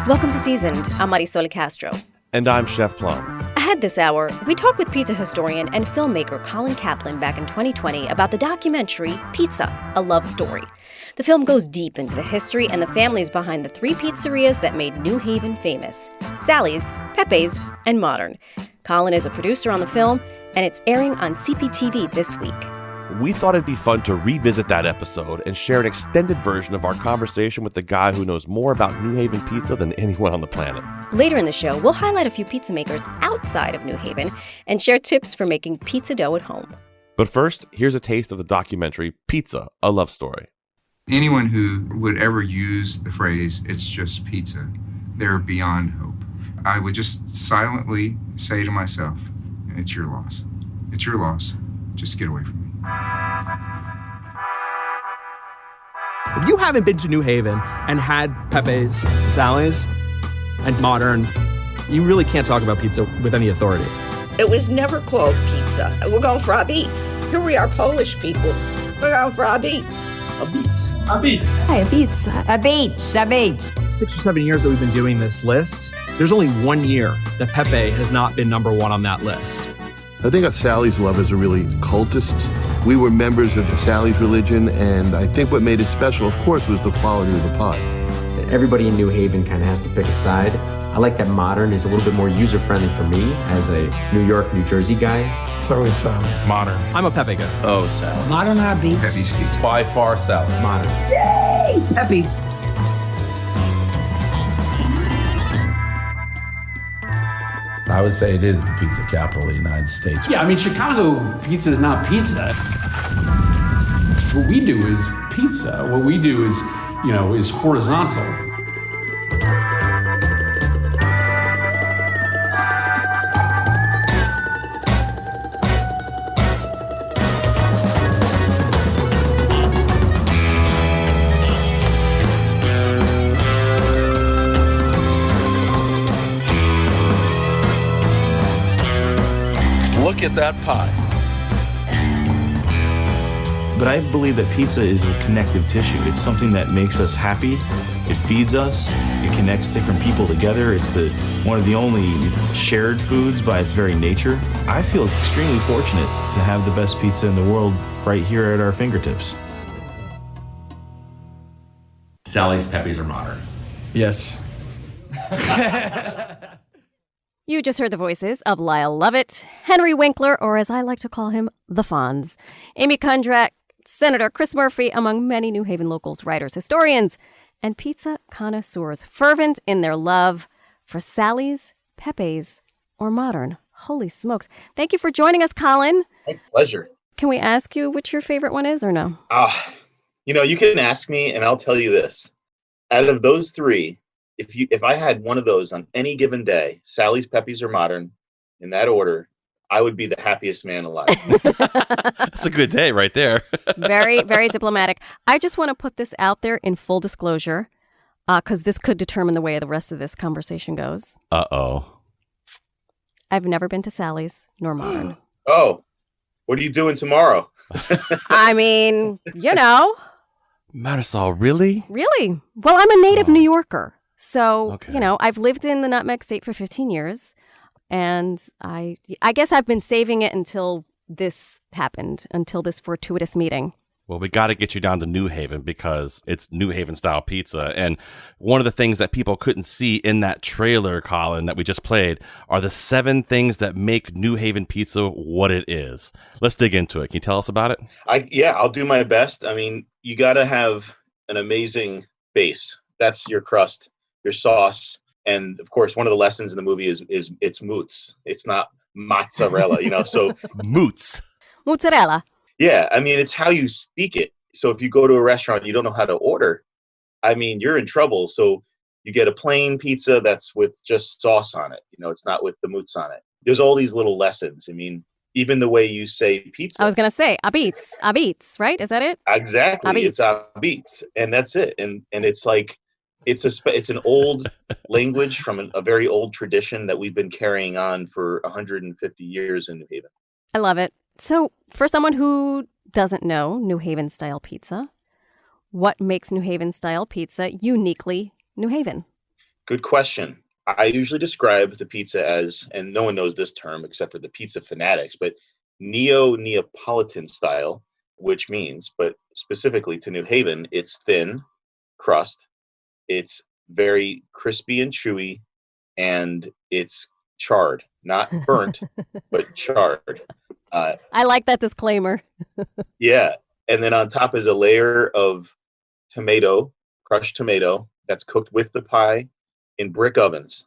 Welcome to Seasoned. I'm Marisol Castro. And I'm Chef Plum. Ahead this hour, we talk with pizza historian and filmmaker Colin Caplan back in 2020 about the documentary Pizza, A Love Story. The film goes deep into the history and the families behind the three pizzerias that made New Haven famous: Sally's, Pepe's, and Modern. Colin is a producer on the film, and it's airing on CPTV this week. We thought it'd be fun to revisit that episode and share an extended version of our conversation with the guy who knows more about New Haven pizza than anyone on the planet. Later in the show, we'll highlight a few pizza makers outside of New Haven and share tips for making pizza dough at home. But first, here's a taste of the documentary Pizza, A Love Story. Anyone who would ever use the phrase, "it's just pizza," they're beyond hope. I would just silently say to myself, "It's your loss. It's your loss. Just get away from me." If you haven't been to New Haven and had Pepe's, Sally's, and Modern, you really can't talk about pizza with any authority. It was never called pizza. We're going for our beats. Here we are, Polish people. We're going for our beats. A beats. A beats. Hi, a beats. A beats. A beats. 6 or 7 years that we've been doing this list, there's only 1 year that Pepe has not been number one on that list. I think us Sally's lovers are really cultists. We were members of the Sally's religion, and I think what made it special, of course, was the quality of the pot. Everybody in New Haven kind of has to pick a side. I like that Modern is a little bit more user-friendly for me as a New York, New Jersey guy. It's always Sally's. Modern. I'm a Pepe guy. Oh, Sally's. Modern or beats? Pepe's pizza. By far Sally's. Modern. Yay! Pepe's. I would say it is the pizza capital of the United States. Yeah, I mean, Chicago pizza is not pizza. What we do is pizza. What we do is, is horizontal. Look at that pie. But I believe that pizza is a connective tissue. It's something that makes us happy. It feeds us. It connects different people together. It's one of the only shared foods by its very nature. I feel extremely fortunate to have the best pizza in the world right here at our fingertips. Sally's, Pepe's, or Modern? Yes. You just heard the voices of Lyle Lovett, Henry Winkler, or as I like to call him, the Fonz, Amy Kundrat, Senator Chris Murphy, among many New Haven locals, writers, historians, and pizza connoisseurs, fervent in their love for Sally's, Pepe's, or Modern. Holy smokes. Thank you for joining us, Colin. My pleasure. Can we ask you which your favorite one is or no? You can ask me and I'll tell you this. Out of those three, if I had one of those on any given day, Sally's, Pepe's, or Modern, in that order, I would be the happiest man alive. That's a good day right there. Very, very diplomatic. I just want to put this out there in full disclosure, because this could determine the way the rest of this conversation goes. Uh-oh. I've never been to Sally's nor Modern. Oh, what are you doing tomorrow? I mean, Marisol, really? Really? Well, I'm a native New Yorker. So, Okay. I've lived in the Nutmeg State for 15 years. And I guess I've been saving it until this happened, until this fortuitous meeting. Well, we got to get you down to New Haven because it's New Haven style pizza. And one of the things that people couldn't see in that trailer, Colin, that we just played are the 7 things that make New Haven pizza what it is. Let's dig into it. Can you tell us about it? I'll do my best. I mean, you got to have an amazing base. That's your crust, your sauce. And of course, one of the lessons in the movie is it's moots. It's not mozzarella, so Moots. Mozzarella. Yeah, I mean, it's how you speak it. So if you go to a restaurant, you don't know how to order, I mean, you're in trouble. So you get a plain pizza that's with just sauce on it. It's not with the moots on it. There's all these little lessons. I mean, even the way you say pizza. I was going to say, abits, right? Is that it? Exactly. Abits. It's abits. And that's it. And it's like, it's an old language from a very old tradition that we've been carrying on for 150 years in New Haven. I love it. So for someone who doesn't know New Haven style pizza, what makes New Haven style pizza uniquely New Haven? Good question. I usually describe the pizza as, and no one knows this term except for the pizza fanatics, but Neo-Neapolitan style, which means, but specifically to New Haven, it's thin crust, it's very crispy and chewy, and it's charred, not burnt, but charred. I like that disclaimer. Yeah. And then on top is a layer of tomato, crushed tomato, that's cooked with the pie in brick ovens.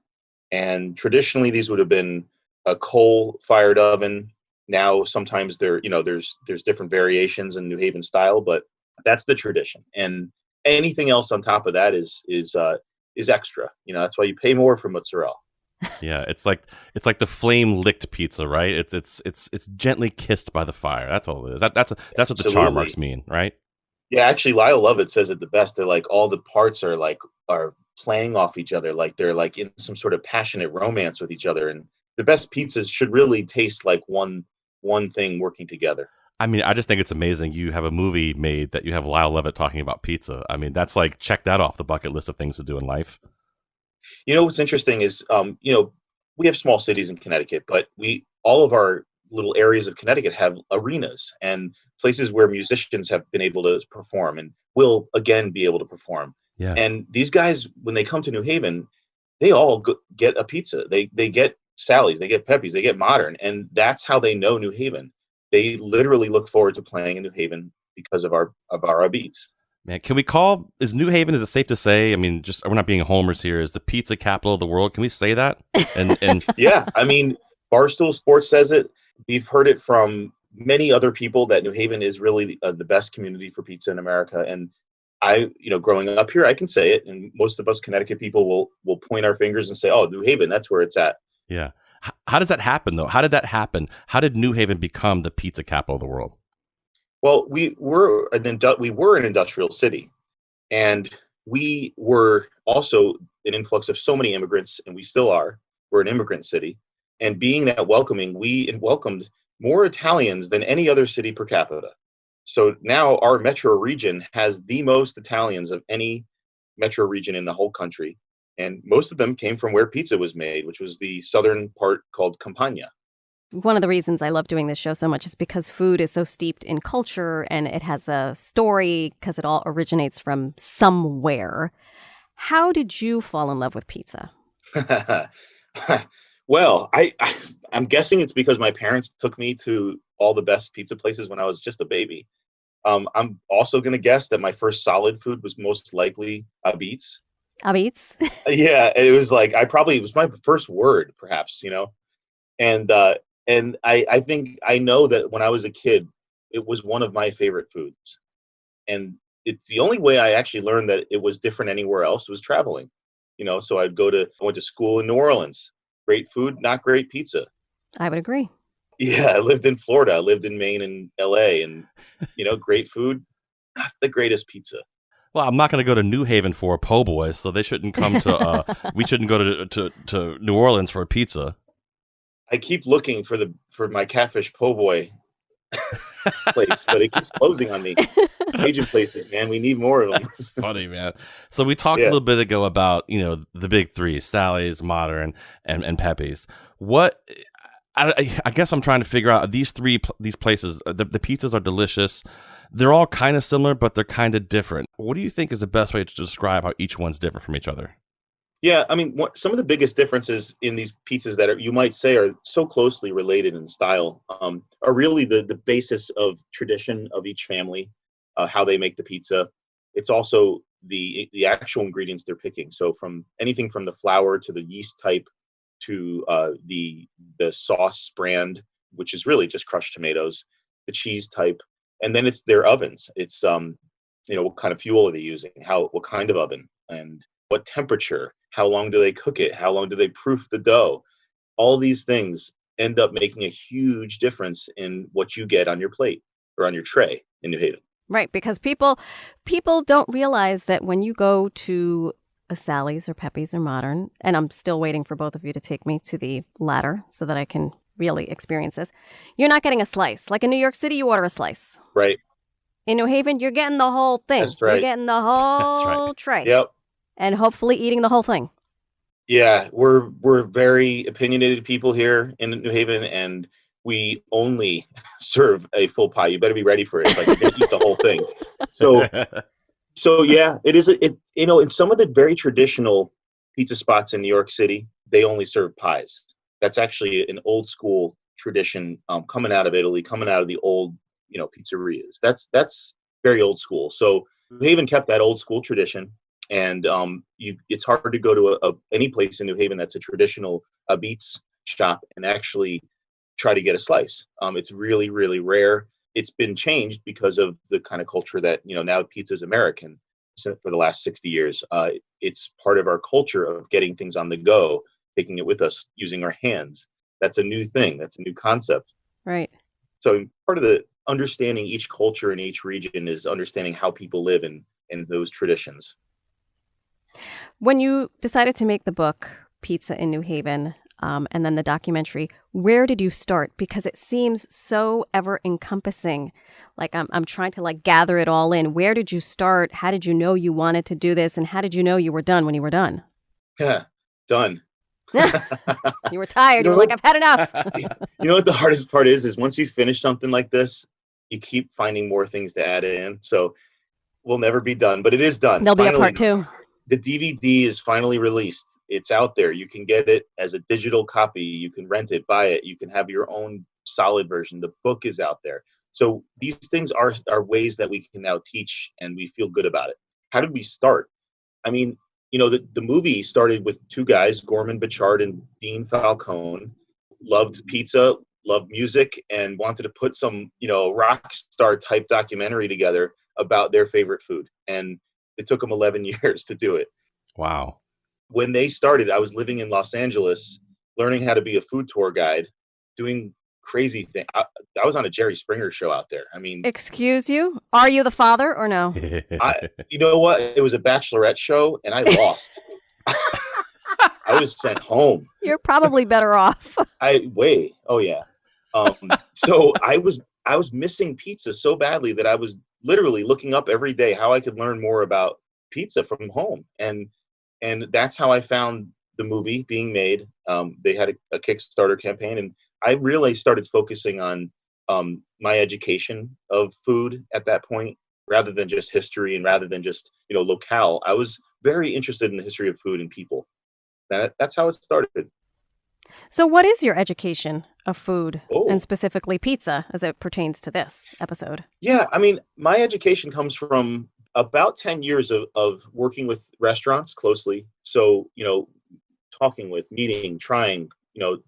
And traditionally, these would have been a coal-fired oven. Now, sometimes there's different variations in New Haven style, but that's the tradition. And anything else on top of that is extra. That's why you pay more for mozzarella. Yeah, it's like the flame licked pizza, right? It's gently kissed by the fire. That's all it is. That's what the char marks mean, right? Yeah, actually, Lyle Lovett says it the best. They're like all the parts are playing off each other, like they're like in some sort of passionate romance with each other. And the best pizzas should really taste like one thing working together. I mean, I just think it's amazing. You have a movie made that you have Lyle Lovett talking about pizza. I mean, that's like, check that off the bucket list of things to do in life. What's interesting is, we have small cities in Connecticut, but all of our little areas of Connecticut have arenas and places where musicians have been able to perform and will again be able to perform. Yeah. And these guys, when they come to New Haven, they all get a pizza. They get Sally's, they get Pepe's, they get Modern, and that's how they know New Haven. They literally look forward to playing in New Haven because of our beats. Man, is New Haven, is it safe to say, I mean, just, we're not being homers here, is the pizza capital of the world? Can we say that? And Yeah, I mean, Barstool Sports says it. We've heard it from many other people that New Haven is really the best community for pizza in America. And growing up here, I can say it. And most of us Connecticut people will point our fingers and say, oh, New Haven, that's where it's at. Yeah. How does that happen, though? How did that happen? How did New Haven become the pizza capital of the world? Well, we were an industrial city, and we were also an influx of so many immigrants, and we still are. We're an immigrant city, and being that welcoming, we welcomed more Italians than any other city per capita. So now our metro region has the most Italians of any metro region in the whole country, and most of them came from where pizza was made, which was the southern part called Campania. One of the reasons I love doing this show so much is because food is so steeped in culture and it has a story because it all originates from somewhere. How did you fall in love with pizza? Well, I'm guessing it's because my parents took me to all the best pizza places when I was just a baby. I'm also going to guess that my first solid food was most likely Abits. Abits? Yeah, it was like, it was my first word, perhaps, And I think I know that when I was a kid, it was one of my favorite foods. And it's the only way I actually learned that it was different anywhere else was traveling. So I went to school in New Orleans. Great food, not great pizza. I would agree. Yeah, I lived in Florida. I lived in Maine and LA. And, great food, not the greatest pizza. Well, I'm not going to go to New Haven for a po' boy, so they shouldn't come to, we shouldn't go to New Orleans for a pizza. I keep looking for my catfish po' boy place, but it keeps closing on me. Asian places, man, we need more of them. That's funny, man. So we talked a little bit ago about the big three: Sally's, Modern, and Pepe's. What I guess I'm trying to figure out these places. The pizzas are delicious. They're all kind of similar, but they're kind of different. What do you think is the best way to describe how each one's different from each other? Yeah, I mean, some of the biggest differences in these pizzas that you might say are so closely related in style are really the basis of tradition of each family, how they make the pizza. It's also the actual ingredients they're picking. So from anything from the flour to the yeast type to the sauce brand, which is really just crushed tomatoes, the cheese type, and then it's their ovens. It's what kind of fuel are they using? What kind of oven? And what temperature? How long do they cook it? How long do they proof the dough? All these things end up making a huge difference in what you get on your plate or on your tray in New Haven. Right, because people don't realize that when you go to a Sally's or Pepe's or Modern, and I'm still waiting for both of you to take me to the latter so that I can really experience this, you're not getting a slice. Like in New York City, you order a slice. Right. In New Haven, you're getting the whole thing. That's right. You're getting the whole tray. Yep. And hopefully eating the whole thing. Yeah, we're very opinionated people here in New Haven, and we only serve a full pie. You better be ready for it. It's like you're gonna eat the whole thing. So yeah, it is. In some of the very traditional pizza spots in New York City, they only serve pies. That's actually an old school tradition, coming out of Italy, coming out of the old pizzerias. That's very old school. So New Haven kept that old school tradition, and it's hard to go to any place in New Haven that's a traditional Beats shop and actually try to get a slice. It's really, really rare. It's been changed because of the kind of culture that now pizza is American. So for the last 60 years, it's part of our culture of getting things on the go, taking it with us, using our hands. That's a new thing. That's a new concept. Right. So part of the understanding each culture in each region is understanding how people live in those traditions. When you decided to make the book Pizza in New Haven, and then the documentary, where did you start? Because it seems so ever encompassing. Like I'm trying to gather it all in. Where did you start? How did you know you wanted to do this? And how did you know you were done when you were done? Done. You were tired. You were like, I've had enough. You know what the hardest part is once you finish something like this, you keep finding more things to add in. So we'll never be done, but it is done. There'll be a part two. The DVD is finally released. It's out there. You can get it as a digital copy. You can rent it, buy it. You can have your own solid version. The book is out there. So these things are ways that we can now teach, and we feel good about it. How did we start? I mean, the movie started with two guys, Gorman Bichard and Dean Falcone, loved pizza, loved music, and wanted to put some, rock star type documentary together about their favorite food. And it took them 11 years to do it. Wow. When they started, I was living in Los Angeles, learning how to be a food tour guide, doing crazy things. I was on a Jerry Springer show out there. I mean, excuse you? Are you the father or no? You know what? It was a bachelorette show, and I lost. I was sent home. You're probably better off. Oh yeah. So I was missing pizza so badly that I was literally looking up every day how I could learn more about pizza from home, and that's how I found the movie being made. They had a Kickstarter campaign, and I really started focusing on my education of food at that point, rather than just history and rather than just locale. I was very interested in the history of food and people. That's how it started. So what is your education of food, and specifically pizza, as it pertains to this episode? Yeah, I mean, my education comes from about 10 years of working with restaurants closely. So, talking with, meeting, trying,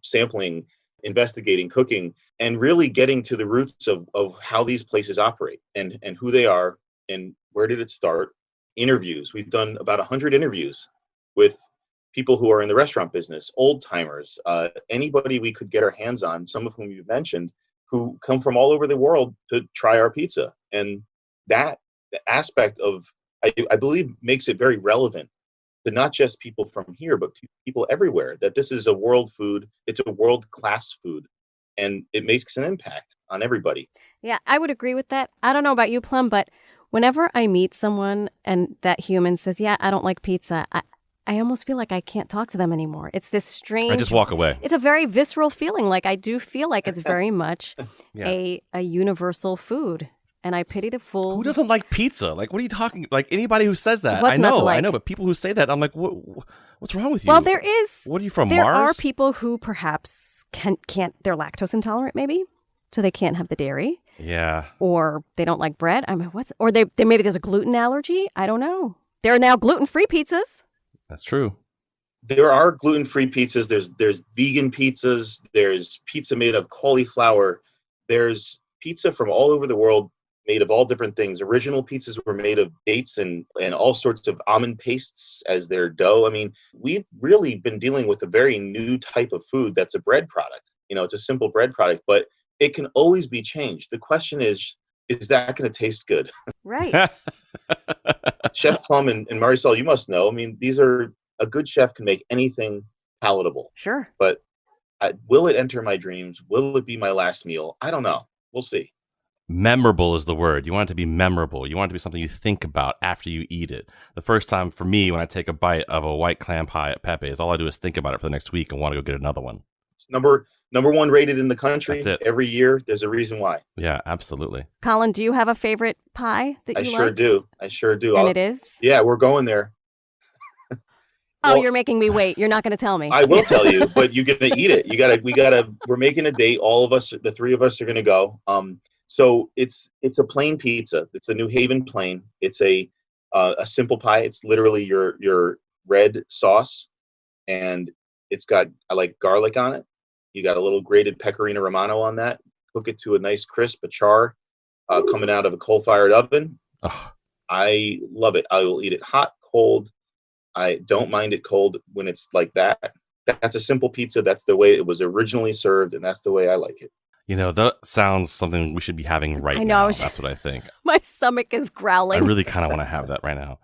sampling, investigating, cooking, and really getting to the roots of how these places operate and who they are and where did it start. Interviews. We've done about 100 interviews with people who are in the restaurant business, old timers, anybody we could get our hands on, some of whom you've mentioned, who come from all over the world to try our pizza. And that aspect of, I believe, makes it very relevant to not just people from here, but to people everywhere, that this is a world food. It's a world-class food, and it makes an impact on everybody. Yeah, I would agree with that. I don't know about you, Plum, but whenever I meet someone and that human says, yeah, I don't like pizza, I almost feel like I can't talk to them anymore. It's this strange... I just walk away. It's a very visceral feeling. Like, I do feel like it's very much a universal food. And I pity the fool. Who doesn't like pizza? Like, what are you talking? Like, anybody who says that, What's I not to know, like? I know, but people who say that, I'm like, what's wrong with you? Well, there is. What are you from, there Mars? There are people who perhaps can't. They're lactose intolerant, maybe, so they can't have the dairy. Yeah. Or they don't like bread. I mean, or they maybe there's a gluten allergy. I don't know. There are now gluten-free pizzas. That's true. There are gluten-free pizzas. There's vegan pizzas. There's pizza made of cauliflower. There's pizza from all over the world, made of all different things. Original pizzas were made of dates and all sorts of almond pastes as their dough. I mean, we've really been dealing with a very new type of food that's a bread product. It's a simple bread product, but it can always be changed. The question is that going to taste good? Right. Chef Plum and Marisol, you must know. I mean, a good chef can make anything palatable. Sure. But will it enter my dreams? Will it be my last meal? I don't know. We'll see. Memorable is the word. You want it to be memorable. You want it to be something you think about after you eat it. The first time for me when I take a bite of a white clam pie at Pepe's, all I do is think about it for the next week and want to go get another one. It's number one rated in the country. That's it. Every year. There's a reason why. Yeah, absolutely. Colin, do you have a favorite pie that you like? I sure do. And it is? Yeah, we're going there. Oh, you're making me wait. You're not going to tell me. I will tell you, but you're going to eat it. We're making a date. All of us, the three of us are going to go. So it's a plain pizza. It's a New Haven plain. It's a simple pie. It's literally your red sauce, and it's got garlic on it. You got a little grated pecorino romano on that. Cook it to a nice crisp, a char, coming out of a coal-fired oven. Oh. I love it. I will eat it hot, cold. I don't mind it cold when it's like that. That's a simple pizza. That's the way it was originally served, and that's the way I like it. You know, that sounds something we should be having right now. That's what I think. My stomach is growling. I really kind of want to have that right now.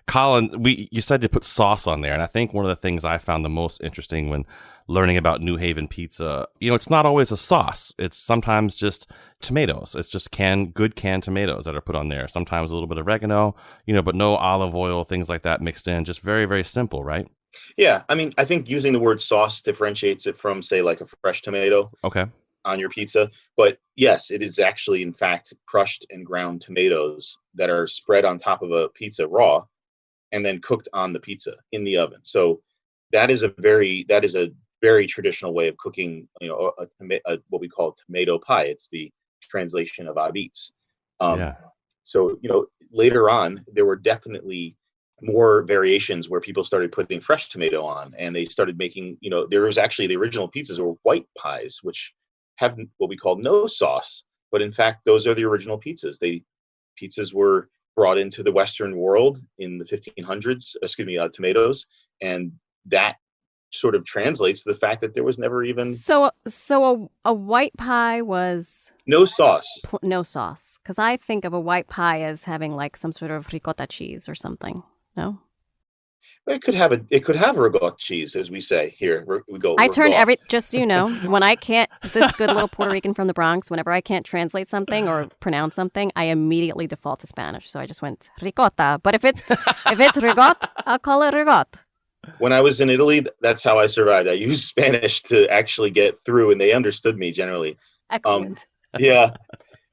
Colin, you said to put sauce on there, and I think one of the things I found the most interesting when learning about New Haven pizza, it's not always a sauce. It's sometimes just tomatoes. It's just good canned tomatoes that are put on there. Sometimes a little bit of oregano, but no olive oil, things like that mixed in. Just very, very simple, right? Yeah, I mean, I think using the word sauce differentiates it from, say, like a fresh tomato. Okay. On your pizza. But yes, it is actually, in fact, crushed and ground tomatoes that are spread on top of a pizza raw and then cooked on the pizza in the oven. So that is a very traditional way of cooking, what we call tomato pie. It's the translation of habits. So, later on, there were definitely more variations where people started putting fresh tomato on, and they started making, there was actually the original pizzas were white pies, which have what we call no sauce, but in fact, those are the original pizzas. Pizzas were brought into the Western world in the 1500s, tomatoes, and that sort of translates to the fact that there was never even... So a white pie was... No sauce. No sauce, because I think of a white pie as having like some sort of ricotta cheese or something, no? It could have ricotta cheese, as we say here. We go. I turn just so you know, when I can't, this good little Puerto Rican from the Bronx, whenever I can't translate something or pronounce something, I immediately default to Spanish. So I just went ricotta. But if it's ricotta, I'll call it ricotta. When I was in Italy, that's how I survived. I used Spanish to actually get through, and they understood me generally. Excellent. Yeah.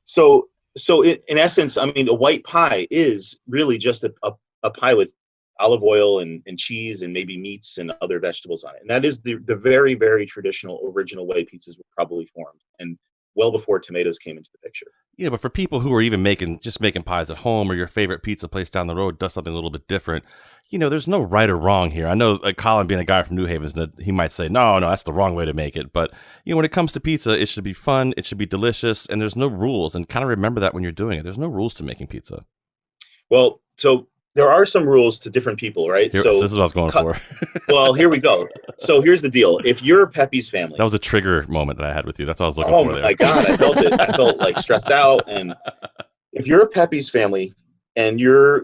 So in essence, I mean, a white pie is really just a pie with olive oil and cheese and maybe meats and other vegetables on it. And that is the very, very traditional, original way pizzas were probably formed, and well before tomatoes came into the picture. Yeah, but for people who are even making pies at home, or your favorite pizza place down the road does something a little bit different, there's no right or wrong here. I know Colin, being a guy from New Haven, he might say, no, that's the wrong way to make it. But, when it comes to pizza, it should be fun, it should be delicious, and there's no rules. And kind of remember that when you're doing it. There's no rules to making pizza. Well, so there are some rules to different people, right? So this is what I was going for. Well, here we go. So here's the deal. If you're Pepe's family. That was a trigger moment that I had with you. That's what I was looking for there. Oh my God, I felt it. I felt like stressed out. And if you're a Pepe's family and your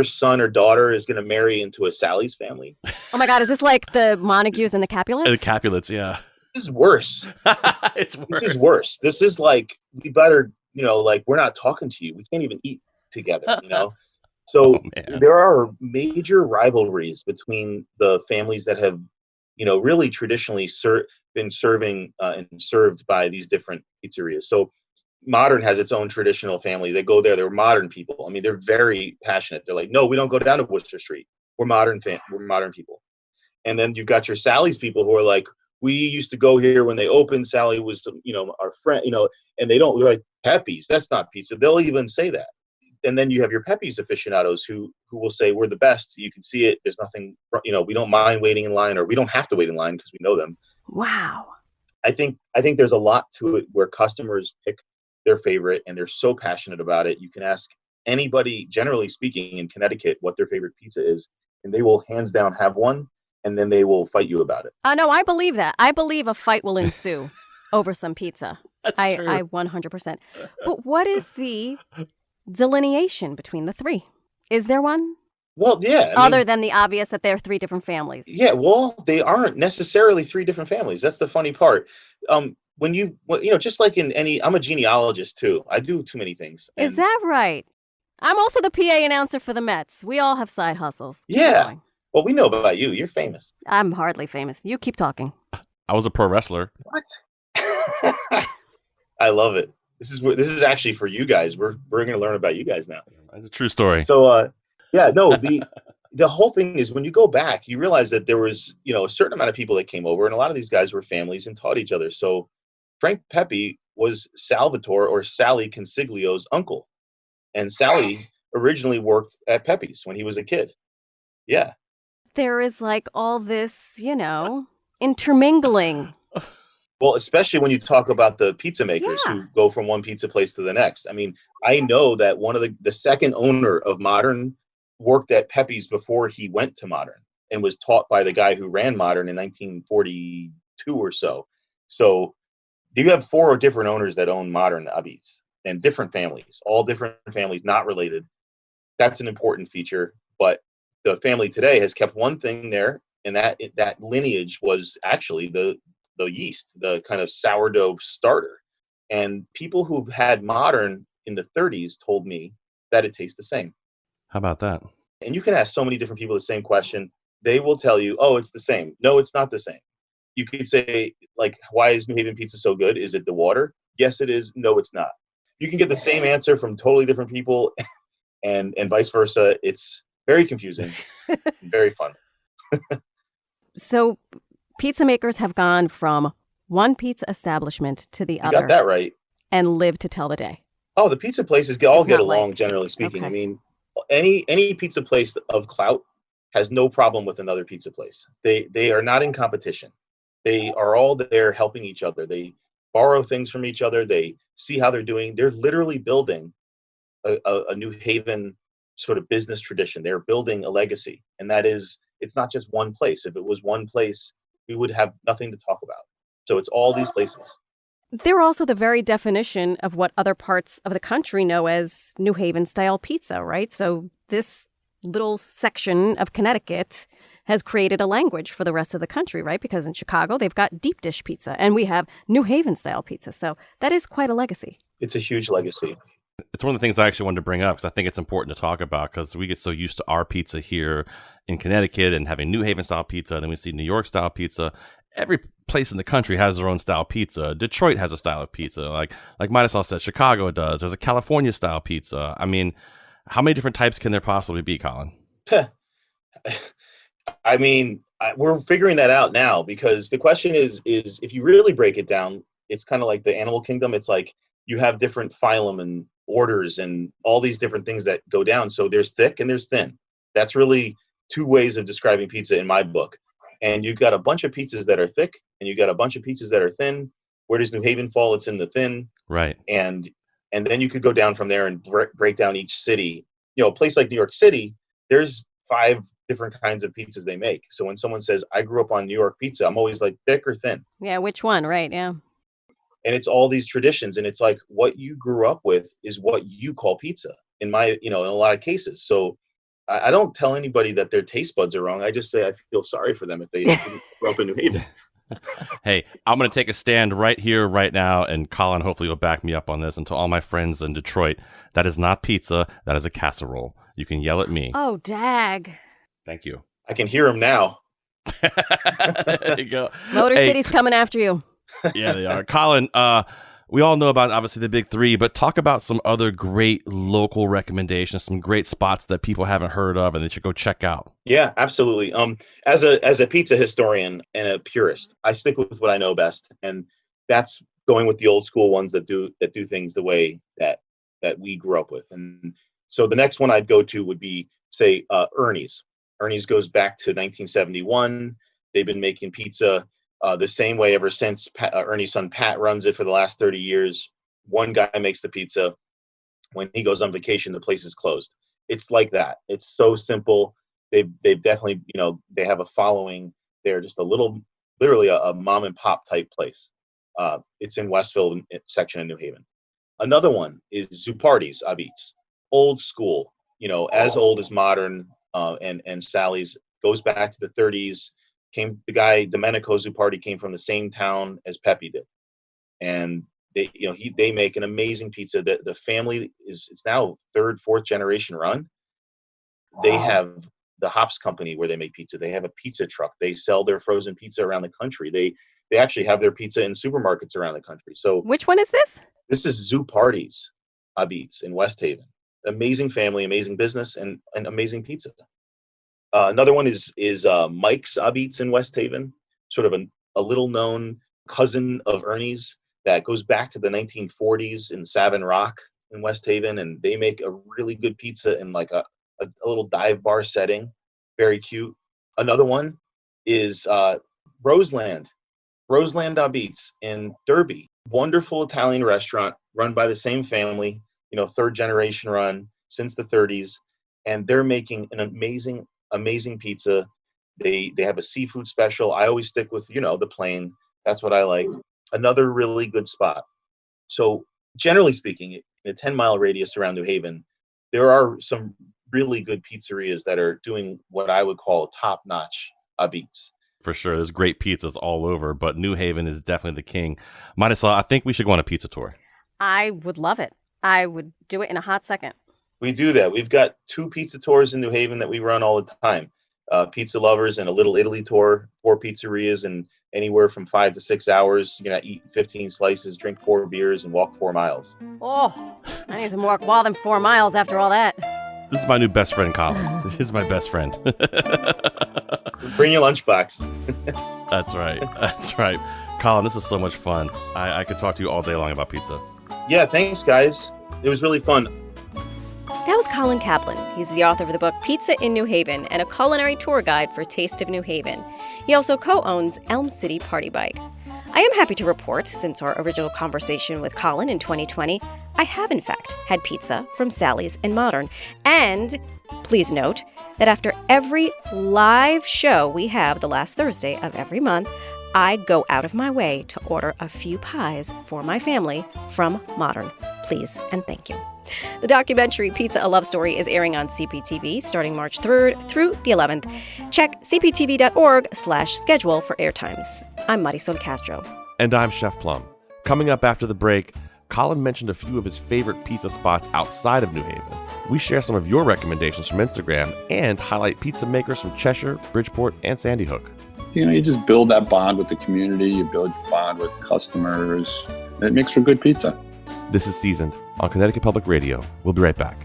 son or daughter is gonna marry into a Sally's family. Oh my God, is this like the Montagues and the Capulets? The Capulets, yeah. This is worse. It's worse. This is worse. This is like, we better, we're not talking to you. We can't even eat together, So there are major rivalries between the families that have, really traditionally been serving and served by these different pizzerias. So Modern has its own traditional family. They go there. They're modern people. I mean, they're very passionate. They're like, no, we don't go down to Worcester Street. We're modern people. And then you've got your Sally's people who are like, we used to go here when they opened. Sally was, our friend, and they're like, Pepe's, that's not pizza. They'll even say that. And then you have your Pepe's aficionados who will say, we're the best. You can see it. There's nothing, we don't mind waiting in line, or we don't have to wait in line because we know them. Wow. I think there's a lot to it where customers pick their favorite and they're so passionate about it. You can ask anybody, generally speaking, in Connecticut what their favorite pizza is, and they will hands down have one, and then they will fight you about it. No, I believe that. I believe a fight will ensue over some pizza. That's true. I 100%. But what is the delineation between the three? Is there one? Well, yeah. Other than the obvious that they're three different families. Yeah, well, they aren't necessarily three different families. That's the funny part. when you you know, just like in any, I'm a genealogist too. I do too many things. Is that right? I'm also the PA announcer for the Mets. We all have side hustles. Keep Yeah. going. Well, we know about you. You're famous. I'm hardly famous. You keep talking. I was a pro wrestler. What? I love it. This is actually for you guys. We're going to learn about you guys now. It's a true story. So, yeah, no, the whole thing is when you go back, you realize that there was, you know, a certain amount of people that came over, and a lot of these guys were families and taught each other. So Frank Pepe was Salvatore or Sally Consiglio's uncle. And Sally originally worked at Pepe's when he was a kid. Yeah. There is like all this, you know, intermingling. Well, especially when you talk about the pizza makers who go from one pizza place to the next. I mean, I know that one of the second owner of Modern worked at Pepe's before he went to Modern and was taught by the guy who ran Modern in 1942 or so. So you have 4 different owners that own Modern Abits and different families, all different families, not related. That's an important feature. But the family today has kept one thing there, and that lineage was actually the yeast, the kind of sourdough starter. And people who've had Modern in the 30s told me that it tastes the same. How about that? And you can ask so many different people the same question. They will tell you, oh, it's the same. No, it's not the same. You could say, like, why is New Haven pizza so good? Is it the water? Yes, it is. No, it's not. You can get the same answer from totally different people and vice versa. It's very confusing, very fun. So pizza makers have gone from one pizza establishment to the other. You got that right. And live to tell the day. Oh, the pizza places all get along, like, generally speaking. okay. I mean, any pizza place of clout has no problem with another pizza place. They are not in competition. They are all there helping each other. They borrow things from each other. They see how they're doing. They're literally building a New Haven sort of business tradition. They're building a legacy. And that is, it's not just one place. If it was one place, we would have nothing to talk about. So it's all these places. They're also the very definition of what other parts of the country know as New Haven style pizza, right? So this little section of Connecticut has created a language for the rest of the country, right? Because in Chicago, they've got deep dish pizza and we have New Haven style pizza. So that is quite a legacy. It's a huge legacy. It's one of the things I actually wanted to bring up because I think it's important to talk about because we get so used to our pizza here in Connecticut and having New Haven style pizza. And then we see New York style pizza. Every place in the country has their own style pizza. Detroit has a style of pizza. Like Midasol said, Chicago does. There's a California style pizza. I mean, how many different types can there possibly be, Colin? I mean, we're figuring that out now because the question is if you really break it down, it's kind of like the animal kingdom. It's like you have different phylum and orders and all these different things that go down. So there's thick and there's thin. That's really 2 ways of describing pizza in my book. And you've got a bunch of pizzas that are thick and you got a bunch of pizzas that are thin. Where does New Haven fall? It's in the thin. Right. And then you could go down from there and break down each city. You know, a place like New York City, there's 5 different kinds of pizzas they make. So when someone says, I grew up on New York pizza, I'm always like, thick or thin? Yeah, which one? Right, yeah. And it's all these traditions. And it's like what you grew up with is what you call pizza in in a lot of cases. So I don't tell anybody that their taste buds are wrong. I just say I feel sorry for them if they grew up in New Haven. Hey, I'm going to take a stand right here, right now, and Colin hopefully will back me up on this. And to all my friends in Detroit, that is not pizza. That is a casserole. You can yell at me. Oh, dag. Thank you. I can hear him now. There you go. Motor City's coming after you. Yeah, they are. Colin, we all know about, obviously, the big 3, but talk about some other great local recommendations, some great spots that people haven't heard of and they should go check out. Yeah, absolutely. As a pizza historian and a purist, I stick with what I know best. And that's going with the old school ones that do things the way that we grew up with. And so the next one I'd go to would be, say, Ernie's. Ernie's goes back to 1971. They've been making pizza the same way ever since. Ernie's son Pat runs it for the last 30 years. One guy makes the pizza. When he goes on vacation, the place is closed. It's like that. It's so simple. They've definitely, they have a following. They're just literally a mom and pop type place. It's in Westville section of New Haven. Another one is Zupardi's Abits. Old school, as old as Modern and Sally's. Goes back to the 30s. The guy Domenico Zupardi came from the same town as Pepe did. and they make an amazing pizza. The family it's now third, fourth generation run. They have the hops company where they make pizza. They have a pizza truck. They sell their frozen pizza around the country. They actually have their pizza in supermarkets around the country. So which one is this? This is Zoo Parties Beats in West Haven. Amazing family, amazing business, and amazing pizza. Another one is Mike's Beats in West Haven, sort of a little known cousin of Ernie's that goes back to the 1940s in Savin Rock in West Haven, and they make a really good pizza in like a little dive bar setting. Very cute. Another one is Roseland Beats in Derby. Wonderful Italian restaurant run by the same family, third generation run since the 30s, and they're making an amazing pizza. They have a seafood special. I always stick with, the plain. That's what I like. Another really good spot. So generally speaking, in a 10-mile radius around New Haven, there are some really good pizzerias that are doing what I would call top-notch beats. For sure. There's great pizzas all over, but New Haven is definitely the king. Marisol, I think we should go on a pizza tour. I would love it. I would do it in a hot second. We do that. We've got 2 pizza tours in New Haven that we run all the time. Pizza Lovers and a Little Italy tour, 4 pizzerias, and anywhere from 5 to 6 hours. You're going to eat 15 slices, drink 4 beers, and walk 4 miles. Oh, I need to walk more than 4 miles after all that. This is my new best friend, Colin. This is my best friend. Bring your lunchbox. That's right. Colin, this is so much fun. I could talk to you all day long about pizza. Yeah, thanks, guys. It was really fun. That was Colin Caplan. He's the author of the book Pizza in New Haven and a culinary tour guide for Taste of New Haven. He also co-owns Elm City Party Bike. I am happy to report, since our original conversation with Colin in 2020, I have in fact had pizza from Sally's in Modern. And please note that after every live show we have the last Thursday of every month, I go out of my way to order a few pies for my family from Modern. Please and thank you. The documentary Pizza, a Love Story is airing on CPTV starting March 3rd through the 11th. Check cptv.org/schedule for airtimes. I'm Marisol Castro. And I'm Chef Plum. Coming up after the break, Colin mentioned a few of his favorite pizza spots outside of New Haven. We share some of your recommendations from Instagram and highlight pizza makers from Cheshire, Bridgeport, and Sandy Hook. You just build that bond with the community, you build the bond with customers. It makes for good pizza. This is Seasoned on Connecticut Public Radio. We'll be right back.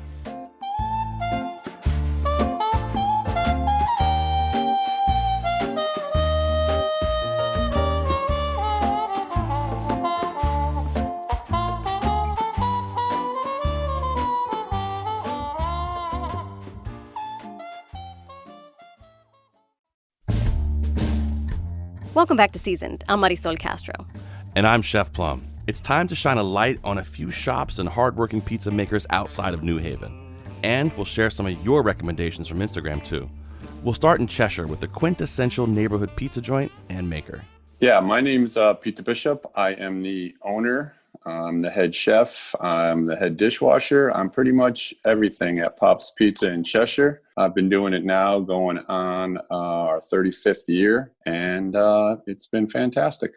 Welcome back to Seasoned. I'm Marisol Castro. And I'm Chef Plum. It's time to shine a light on a few shops and hardworking pizza makers outside of New Haven. And we'll share some of your recommendations from Instagram, too. We'll start in Cheshire with the quintessential neighborhood pizza joint and maker. Yeah, my name's Peter Bishop. I am the owner. I'm the head chef. I'm the head dishwasher. I'm pretty much everything at Pop's Pizza in Cheshire. I've been doing it now going on our 35th year, and it's been fantastic.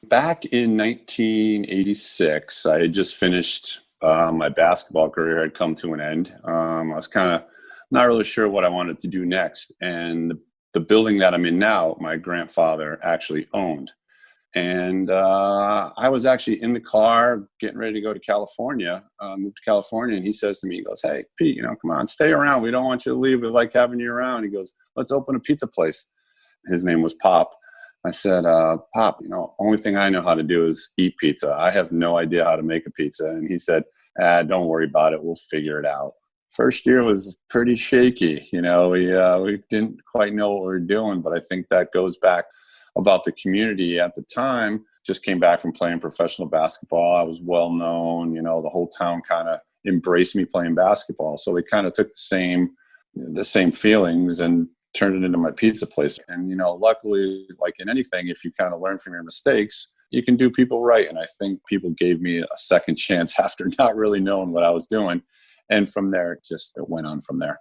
Back in 1986, I had just finished my basketball career had come to an end. I was kind of not really sure what I wanted to do next. And the building that I'm in now, my grandfather actually owned. And I was actually in the car getting ready to go to California, move to California. And he says to me, he goes, "Hey, Pete, come on, stay around. We don't want you to leave. We like having you around." He goes, "Let's open a pizza place." His name was Pop. I said, "Pop, only thing I know how to do is eat pizza. I have no idea how to make a pizza." And he said, "Don't worry about it. We'll figure it out." First year was pretty shaky. We didn't quite know what we were doing, but I think that goes back about the community at the time. Just came back from playing professional basketball. I was well known, the whole town kind of embraced me playing basketball. So we kind of took the same feelings and turned it into my pizza place. And, luckily, like in anything, if you kind of learn from your mistakes, you can do people right. And I think people gave me a second chance after not really knowing what I was doing. And from there, it went on from there.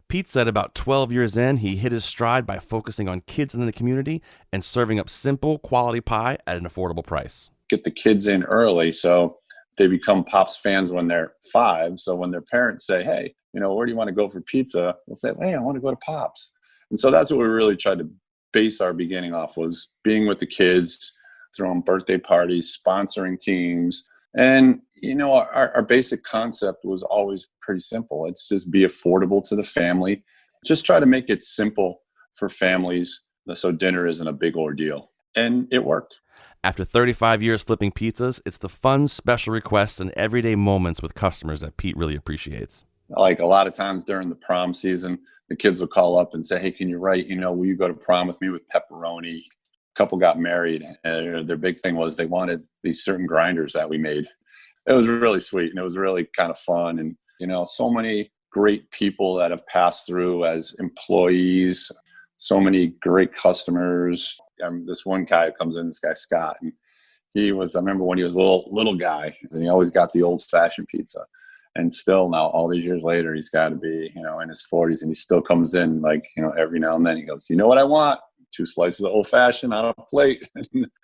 Pete said about 12 years in, he hit his stride by focusing on kids in the community and serving up simple, quality pie at an affordable price. get the kids in early. So they become Pops fans when they're 5. So when their parents say, hey, where do you want to go for pizza? They'll say, hey, I want to go to Pops. And so that's what we really tried to base our beginning off, was being with the kids, throwing birthday parties, sponsoring teams. And, our basic concept was always pretty simple. It's just be affordable to the family. Just try to make it simple for families so dinner isn't a big ordeal. And it worked. After 35 years flipping pizzas, it's the fun special requests and everyday moments with customers that Pete really appreciates. Like a lot of times during the prom season, the kids will call up and say, hey, can you write, will you go to prom with me with pepperoni? A couple got married, and their big thing was they wanted these certain grinders that we made. It was really sweet, and it was really kind of fun. And, so many great people that have passed through as employees, so many great customers. This one guy who comes in, this guy, Scott, and I remember when he was a little guy, and he always got the old-fashioned pizza. And still now, all these years later, he's got to be, in his 40s, and he still comes in every now and then. He goes, you know what I want? 2 slices of old-fashioned on a plate.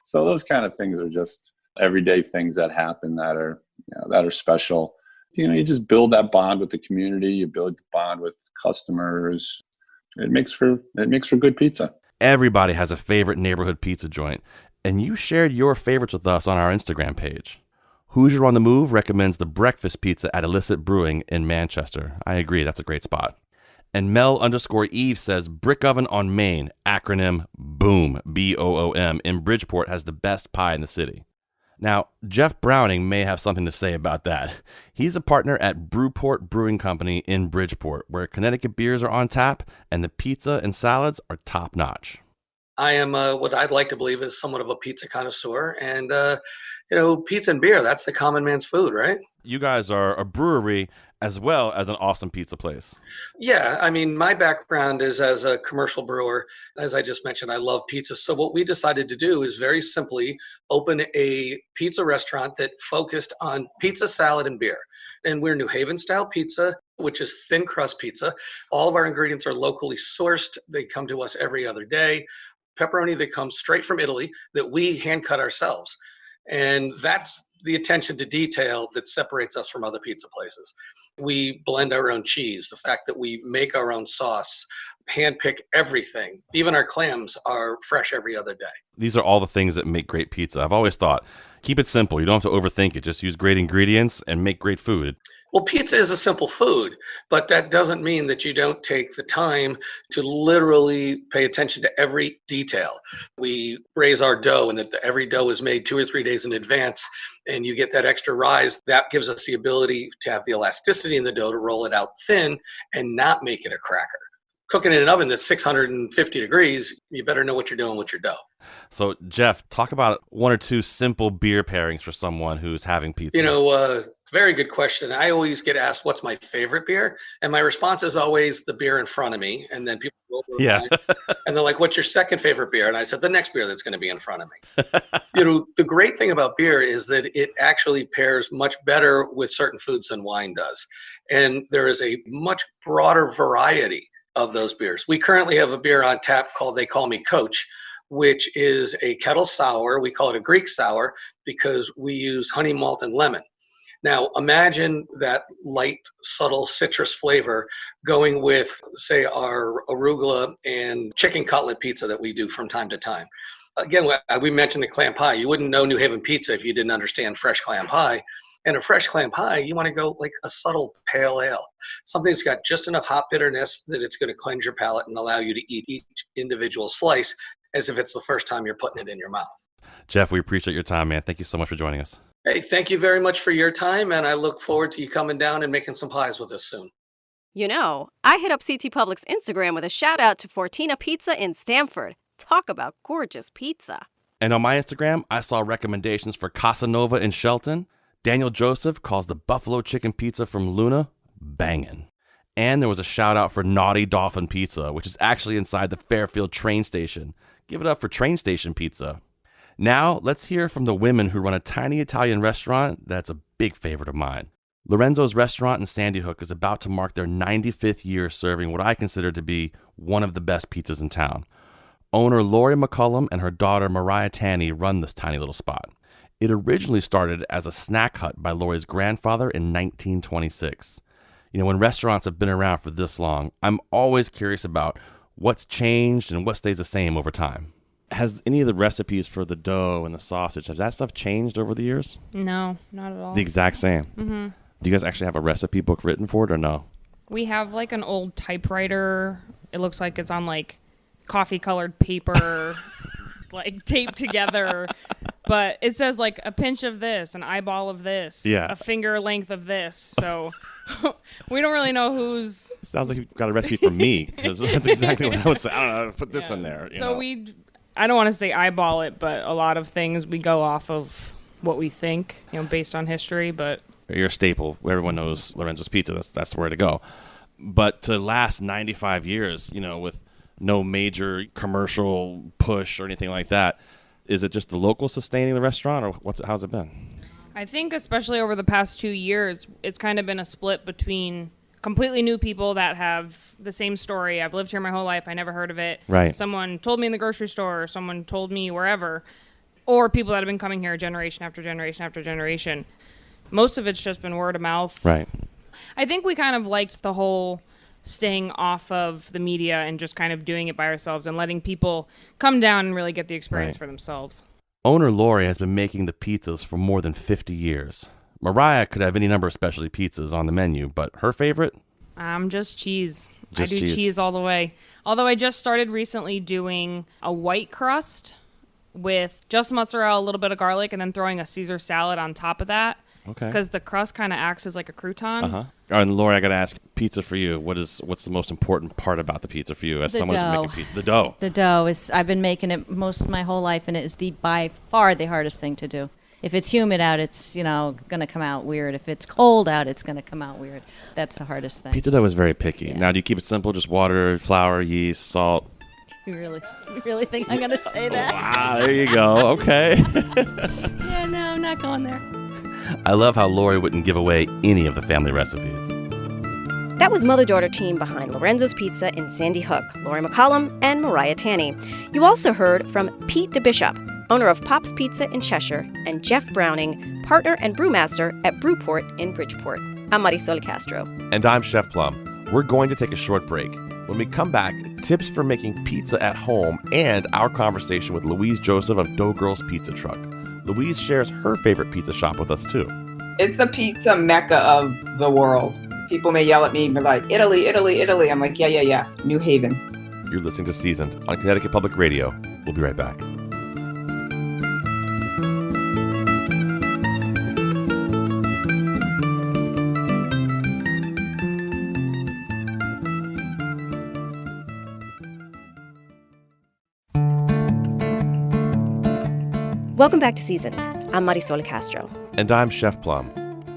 So those kind of things are just everyday things that happen that are special. You just build that bond with the community. You build the bond with customers. It makes for good pizza. Everybody has a favorite neighborhood pizza joint, and you shared your favorites with us on our Instagram page. Hoosier on the Move recommends the breakfast pizza at Illicit Brewing in Manchester. I agree, that's a great spot. And Mel_Eve says Brick Oven on Main, acronym BOOM, BOOM, in Bridgeport has the best pie in the city. Now, Jeff Browning may have something to say about that. He's a partner at Brewport Brewing Company in Bridgeport, where Connecticut beers are on tap and the pizza and salads are top notch. I am what I'd like to believe is somewhat of a pizza connoisseur, and pizza and beer, that's the common man's food, right? You guys are a brewery as well as an awesome pizza place. Yeah, I mean, my background is as a commercial brewer. As I just mentioned, I love pizza. So what we decided to do is very simply open a pizza restaurant that focused on pizza, salad, and beer. And we're New Haven style pizza, which is thin crust pizza. All of our ingredients are locally sourced. They come to us every other day. Pepperoni that comes straight from Italy that we hand cut ourselves. And that's the attention to detail that separates us from other pizza places. We blend our own cheese, the fact that we make our own sauce, hand pick everything. Even our clams are fresh every other day. These are all the things that make great pizza. I've always thought, keep it simple. You don't have to overthink it. Just use great ingredients and make great food. Well, pizza is a simple food, but that doesn't mean that you don't take the time to literally pay attention to every detail. We raise our dough, and that every dough is made 2 or 3 days in advance, and you get that extra rise. That gives us the ability to have the elasticity in the dough to roll it out thin and not make it a cracker. Cooking in an oven that's 650 degrees, you better know what you're doing with your dough. So, Jeff, talk about 1 or 2 simple beer pairings for someone who's having pizza. Very good question. I always get asked, what's my favorite beer? And my response is always the beer in front of me. And then people roll their eyes, and they're like, what's your second favorite beer? And I said, the next beer that's going to be in front of me. The great thing about beer is that it actually pairs much better with certain foods than wine does. And there is a much broader variety of those beers. We currently have a beer on tap called They Call Me Coach, which is a kettle sour. We call it a Greek sour because we use honey, malt, and lemon. Now, imagine that light, subtle citrus flavor going with, say, our arugula and chicken cutlet pizza that we do from time to time. Again, we mentioned the clam pie. You wouldn't know New Haven pizza if you didn't understand fresh clam pie. And a fresh clam pie, you want to go like a subtle pale ale, something that's got just enough hop bitterness that it's going to cleanse your palate and allow you to eat each individual slice as if it's the first time you're putting it in your mouth. Jeff, we appreciate your time, man. Thank you so much for joining us. Hey, thank you very much for your time, and I look forward to you coming down and making some pies with us soon. I hit up CT Public's Instagram with a shout out to Fortina Pizza in Stamford. Talk about gorgeous pizza. And on my Instagram, I saw recommendations for Casa Nova in Shelton. Daniel Joseph calls the buffalo chicken pizza from Luna bangin'. And there was a shout out for Naughty Dolphin Pizza, which is actually inside the Fairfield train station. Give it up for train station pizza. Now, let's hear from the women who run a tiny Italian restaurant that's a big favorite of mine. Lorenzo's restaurant in Sandy Hook is about to mark their 95th year serving what I consider to be one of the best pizzas in town. Owner Lori McCullum and her daughter Meriah Tani run this tiny little spot. It originally started as a snack hut by Lori's grandfather in 1926. When restaurants have been around for this long, I'm always curious about what's changed and what stays the same over time. Has any of the recipes for the dough and the sausage, has that stuff changed over the years? No, not at all. The exact same? Mm-hmm. Do you guys actually have a recipe book written for it or no? We have like an old typewriter. It looks like it's on like coffee-colored paper, like taped together. But it says like a pinch of this, an eyeball of this, a finger length of this. So we don't really know who's... Sounds like you've got a recipe for me, because that's exactly what I would say. I don't know, put this in there. I don't want to say eyeball it, but a lot of things we go off of what we think, based on history. But you're a staple. Everyone knows Lorenzo's Pizza. That's where to go. But to last 95 years, with no major commercial push or anything like that, is it just the locals sustaining the restaurant, or how's it been? I think especially over the past 2 years, it's kind of been a split between completely new people that have the same story. I've lived here my whole life. I never heard of it. Right. Someone told me in the grocery store, or someone told me wherever, or people that have been coming here generation after generation after generation. Most of it's just been word of mouth. Right. I think we kind of liked the whole staying off of the media and just kind of doing it by ourselves and letting people come down and really get the experience for themselves. Owner Lori has been making the pizzas for more than 50 years. Meriah could have any number of specialty pizzas on the menu, but her favorite? Just cheese. Just I do cheese all the way. Although I just started recently doing a white crust with just mozzarella, a little bit of garlic, and then throwing a Caesar salad on top of that. Okay. Because the crust kind of acts as like a crouton. Uh-huh. And Lori, I got to ask, pizza for you, what's the most important part about the pizza for you as someone who's making pizza? The dough. The dough is, I've been making it most of my whole life, and it is by far the hardest thing to do. If it's humid out, it's, going to come out weird. If it's cold out, it's going to come out weird. That's the hardest thing. Pizza dough is very picky. Yeah. Now, do you keep it simple, just water, flour, yeast, salt? You really think I'm going to say that? Wow, there you go. Okay. Yeah, no, I'm not going there. I love how Lori wouldn't give away any of the family recipes. That was mother-daughter team behind Lorenzo's Pizza in Sandy Hook, Lori McCollum and Meriah Tani. You also heard from Pete DeBishop, owner of Pop's Pizza in Cheshire, and Jeff Browning, partner and brewmaster at Brewport in Bridgeport. I'm Marisol Castro. And I'm Chef Plum. We're going to take a short break. When we come back, tips for making pizza at home and our conversation with Louise Joseph of Dough Girls Pizza Truck. Louise shares her favorite pizza shop with us, too. It's the pizza mecca of the world. People may yell at me and be like, Italy, Italy, Italy. I'm like, yeah. New Haven. You're listening to Seasoned on Connecticut Public Radio. We'll be right back. Welcome back to Seasoned. I'm Marisol Castro. And I'm Chef Plum.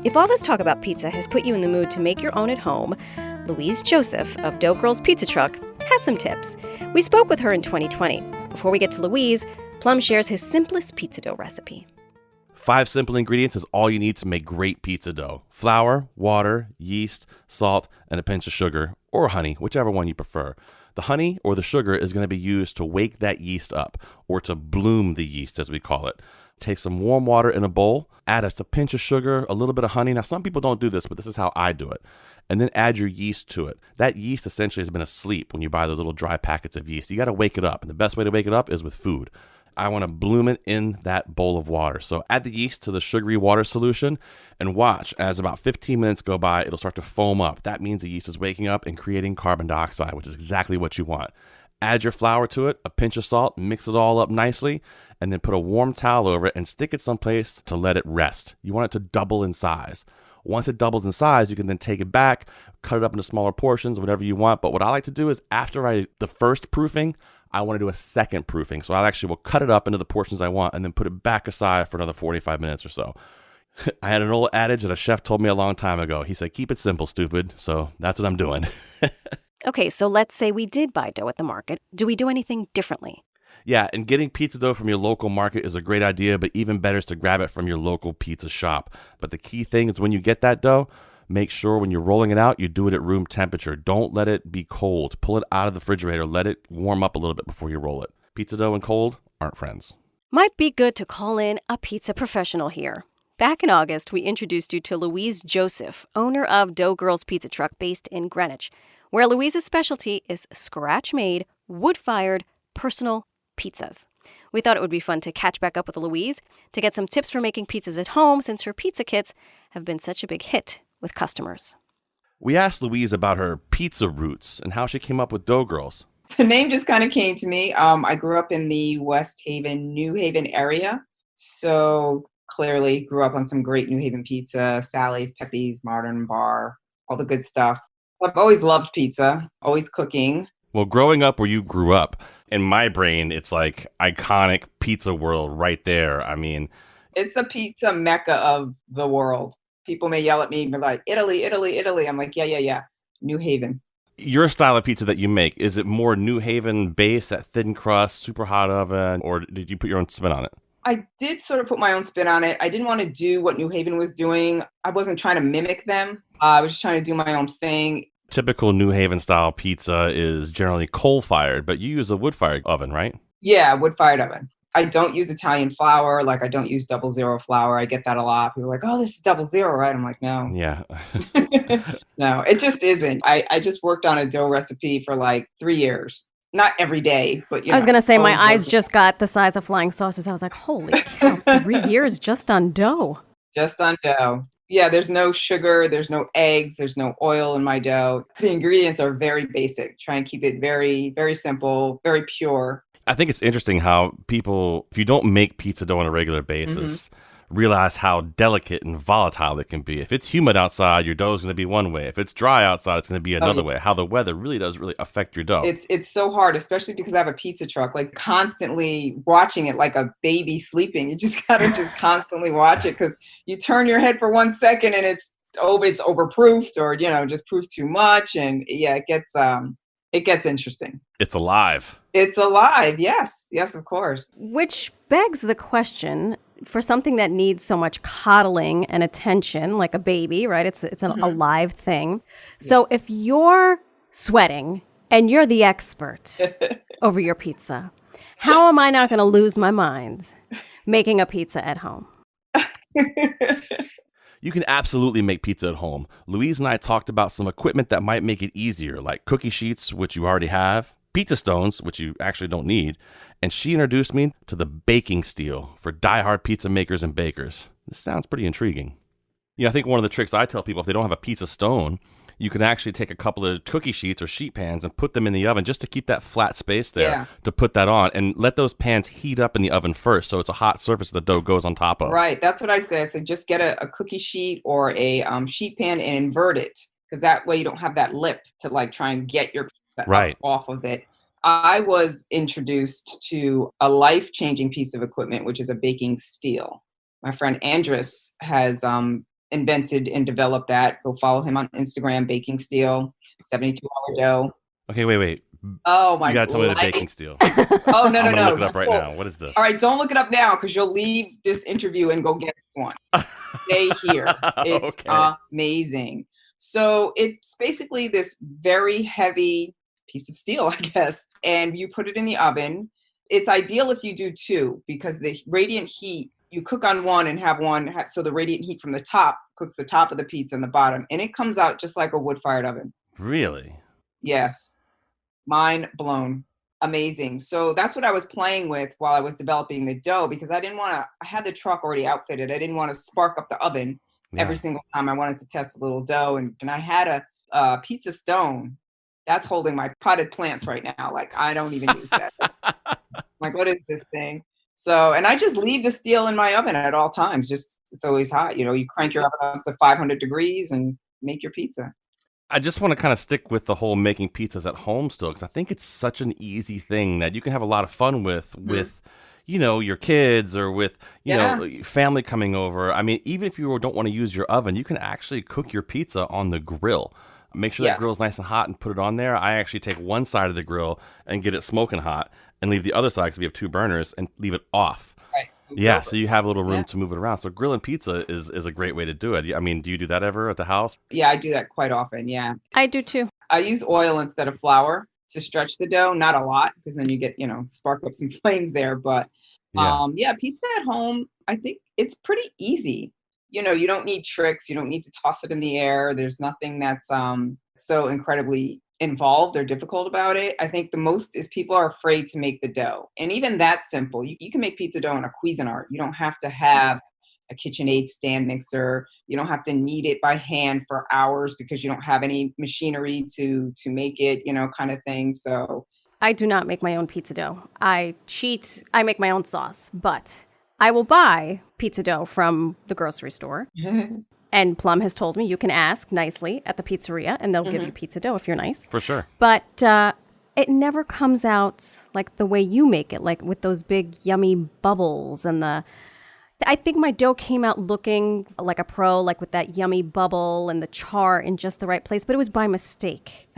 If all this talk about pizza has put you in the mood to make your own at home, Louise Joseph of Dough Girls Pizza Truck has some tips. We spoke with her in 2020. Before we get to Louise, Plum shares his simplest pizza dough recipe. 5 simple ingredients is all you need to make great pizza dough. Flour, water, yeast, salt, and a pinch of sugar, or honey, whichever one you prefer. The honey or the sugar is going to be used to wake that yeast up, or to bloom the yeast, as we call it. Take some warm water in a bowl, add a pinch of sugar, a little bit of honey. Now, some people don't do this, but this is how I do it. And then add your yeast to it. That yeast essentially has been asleep when you buy those little dry packets of yeast. You got to wake it up, and the best way to wake it up is with food. I want to bloom it in that bowl of water. So add the yeast to the sugary water solution and watch as about 15 minutes go by, it'll start to foam up. That means the yeast is waking up and creating carbon dioxide, which is exactly what you want. Add your flour to it, a pinch of salt, mix it all up nicely, and then put a warm towel over it and stick it someplace to let it rest. You want it to double in size. Once it doubles in size, you can then take it back, cut it up into smaller portions, whatever you want. But what I like to do is after the first proofing, I want to do a second proofing. So I actually will cut it up into the portions I want and then put it back aside for another 45 minutes or so. I had an old adage that a chef told me a long time ago. He said, keep it simple, stupid. So that's what I'm doing. Okay, so let's say we did buy dough at the market. Do we do anything differently? Yeah, and getting pizza dough from your local market is a great idea, but even better is to grab it from your local pizza shop. But the key thing is when you get that dough, make sure when you're rolling it out, you do it at room temperature. Don't let it be cold. Pull it out of the refrigerator. Let it warm up a little bit before you roll it. Pizza dough and cold aren't friends. Might be good to call in a pizza professional here. Back in August, we introduced you to Louise Joseph, owner of Dough Girls Pizza Truck based in Greenwich, where Louise's specialty is scratch-made, wood-fired, personal pizzas. We thought it would be fun to catch back up with Louise to get some tips for making pizzas at home since her pizza kits have been such a big hit with customers. We asked Louise about her pizza roots and how she came up with Dough Girls. The name just kind of came to me. I grew up in the West Haven, New Haven area. So clearly grew up on some great New Haven pizza, Sally's, Pepe's, Modern Bar, all the good stuff. I've always loved pizza, always cooking. Well, growing up where you grew up, in my brain, it's like iconic pizza world right there. I mean, it's the pizza mecca of the world. People may yell at me and be like, Italy, Italy, Italy. I'm like, yeah. New Haven. Your style of pizza that you make, is it more New Haven based, that thin crust, super hot oven, or did you put your own spin on it? I did sort of put my own spin on it. I didn't want to do what New Haven was doing. I wasn't trying to mimic them. I was just trying to do my own thing. Typical New Haven style pizza is generally coal-fired, but you use a wood-fired oven, right? Yeah, wood-fired oven. I don't use Italian flour. Like, I don't use 00 flour. I get that a lot. People are like, oh, this is 00, right? I'm like, no. Yeah. No, it just isn't. I just worked on a dough recipe for like 3 years. Not every day, but I was going to say, my eyes just got the size of flying saucers. I was like, holy cow, 3 years just on dough. Just on dough. Yeah, there's no sugar, there's no eggs, there's no oil in my dough. The ingredients are very basic. Try and keep it very, very simple, very pure. I think it's interesting how people, if you don't make pizza dough on a regular basis, realize how delicate and volatile it can be. If it's humid outside, your dough is going to be one way. If it's dry outside, it's going to be another way. How the weather really does affect your dough. It's so hard, especially because I have a pizza truck, like constantly watching it like a baby sleeping. You just got to just constantly watch it because you turn your head for 1 second and it's overproofed or, just proofed too much. And yeah, it gets interesting. It's alive. It's alive. Yes. Yes, of course. Which begs the question, for something that needs so much coddling and attention, like a baby, right? It's an alive thing. So if you're sweating and you're the expert over your pizza, how am I not going to lose my mind making a pizza at home? You can absolutely make pizza at home. Louise and I talked about some equipment that might make it easier, like cookie sheets, which you already have, pizza stones, which you actually don't need, and she introduced me to the baking steel for diehard pizza makers and bakers. This sounds pretty intriguing. I think one of the tricks I tell people, if they don't have a pizza stone, you can actually take a couple of cookie sheets or sheet pans and put them in the oven just to keep that flat space there to put that on, and let those pans heat up in the oven first so it's a hot surface the dough goes on top of. Right. That's what I say. I said just get a cookie sheet or a sheet pan and invert it, because that way you don't have that lip to like try and get your pizza off of it. I was introduced to a life-changing piece of equipment, which is a baking steel. My friend Andres has invented and developed that. Go follow him on Instagram, Baking Steel, 72-hour dough. Okay, wait. Oh, my God. You got to tell me the baking steel. Oh, no. I'm going to look it up right now. What is this? All right, don't look it up now because you'll leave this interview and go get one. Stay here. It's amazing. So it's basically this very heavy piece of steel, I guess, and you put it in the oven. It's ideal if you do two, because the radiant heat, you cook on one and have one, so the radiant heat from the top cooks the top of the pizza and the bottom, and it comes out just like a wood-fired oven. Really? Yes. Mind blown. Amazing. So that's what I was playing with while I was developing the dough, because I had the truck already outfitted. I didn't want to spark up the oven every single time. I wanted to test a little dough, and I had a pizza stone that's holding my potted plants right now. Like, I don't even use that. Like, what is this thing? So, and I just leave the steel in my oven at all times. Just, it's always hot. You crank your oven up to 500 degrees and make your pizza. I just want to kind of stick with the whole making pizzas at home still, because I think it's such an easy thing that you can have a lot of fun with your kids or with, family coming over. I mean, even if you don't want to use your oven, you can actually cook your pizza on the grill. Make sure that grill's nice and hot and put it on there. I actually take one side of the grill and get it smoking hot and leave the other side, because we have two burners, and leave it off. Right. Yeah, so you have a little room to move it around. So grilling pizza is a great way to do it. I mean, do you do that ever at the house? Yeah, I do that quite often, yeah. I do too. I use oil instead of flour to stretch the dough. Not a lot, because then you get, spark up some flames there. But Yeah, pizza at home, I think it's pretty easy. You know, you don't need tricks. You don't need to toss it in the air. There's nothing that's so incredibly involved or difficult about it. I think the most is people are afraid to make the dough. And even that simple, you can make pizza dough in a Cuisinart. You don't have to have a KitchenAid stand mixer. You don't have to knead it by hand for hours because you don't have any machinery to make it, you know, kind of thing. So I do not make my own pizza dough. I cheat. I make my own sauce, but I will buy pizza dough from the grocery store. And Plum has told me you can ask nicely at the pizzeria and they'll give you pizza dough if you're nice. For sure. But it never comes out like the way you make it, like with those big yummy bubbles and I think my dough came out looking like a pro, like with that yummy bubble and the char in just the right place, but it was by mistake.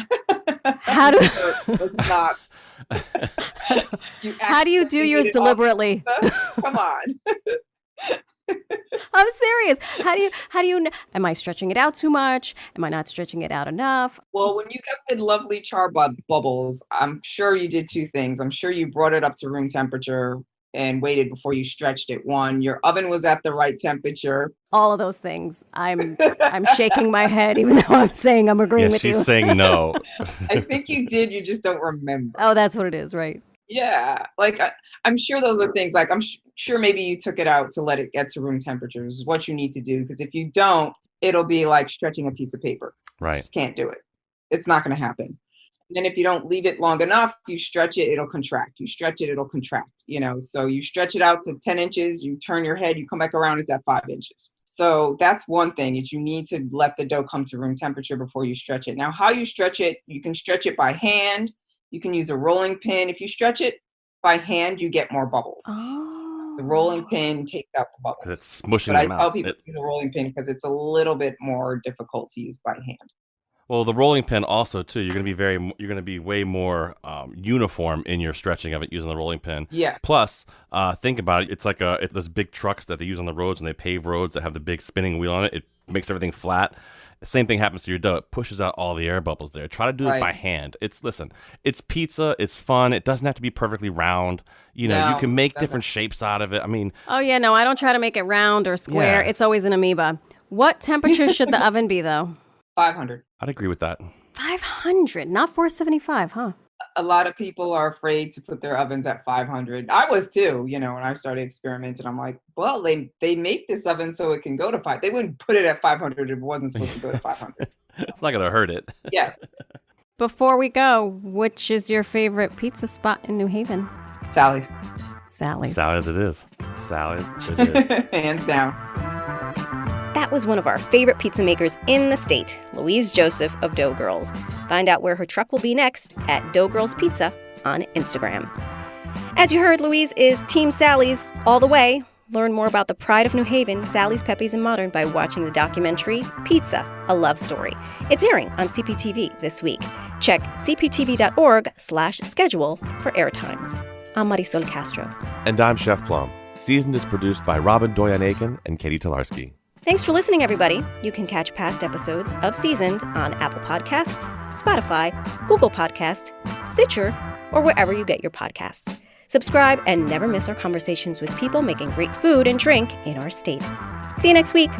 How do you do yours deliberately? Come on. I'm serious. How do you am I stretching it out too much? Am I not stretching it out enough? Well, when you got the lovely char bubbles, I'm sure you did two things. I'm sure you brought it up to room temperature and waited before you stretched it. One, your oven was at the right temperature. All of those things. I'm shaking my head even though I'm saying I'm agreeing with you. She's saying no. I think you did. You just don't remember. Oh, that's what it is, right? Yeah. Like, I'm sure those are things like, I'm sure maybe you took it out to let it get to room temperature is what you need to do. Because if you don't, it'll be like stretching a piece of paper. Right. You just can't do it. It's not going to happen. And then if you don't leave it long enough, you stretch it, it'll contract. You stretch it, it'll contract, you know. So you stretch it out to 10 inches, you turn your head, you come back around, it's at 5 inches. So that's one thing, is you need to let the dough come to room temperature before you stretch it. Now, how you stretch it, you can stretch it by hand. You can use a rolling pin. If you stretch it by hand, you get more bubbles. Oh. The rolling pin takes out the bubbles. It's smushing But them I tell out. people to use a rolling pin because it's a little bit more difficult to use by hand. Well, the rolling pin also too. You're going to be way more uniform in your stretching of it using the rolling pin. Yeah. Plus, think about it. It's like those big trucks that they use on the roads when they pave roads that have the big spinning wheel on it. It makes everything flat. The same thing happens to your dough. It pushes out all the air bubbles there. Try to do it by hand. It's pizza. It's fun. It doesn't have to be perfectly round. You know, you can make different shapes out of it. I mean. Oh yeah, no, I don't try to make it round or square. Yeah. It's always an amoeba. What temperature should the oven be though? 500. I'd agree with that. 500, not 475, huh? A lot of people are afraid to put their ovens at 500. I was too, you know, when I started experimenting. I'm like, well, they make this oven so it can go to 5. They wouldn't put it at 500 if it wasn't supposed to go to 500. It's not going to hurt it. Yes. Before we go, which is your favorite pizza spot in New Haven? Sally's. Sally's. Sally's it is. Sally's it is. Hands down. That was one of our favorite pizza makers in the state, Louise Joseph of Dough Girls. Find out where her truck will be next at Dough Girls Pizza on Instagram. As you heard, Louise is Team Sally's all the way. Learn more about the pride of New Haven, Sally's, Pepe's, and Modern by watching the documentary Pizza, A Love Story. It's airing on CPTV this week. Check cptv.org/schedule for airtimes. I'm Marisol Castro. And I'm Chef Plum. Seasoned is produced by Robyn, Doyon-Aitken, and Catie Talarski. Thanks for listening, everybody. You can catch past episodes of Seasoned on Apple Podcasts, Spotify, Google Podcasts, Stitcher, or wherever you get your podcasts. Subscribe and never miss our conversations with people making great food and drink in our state. See you next week.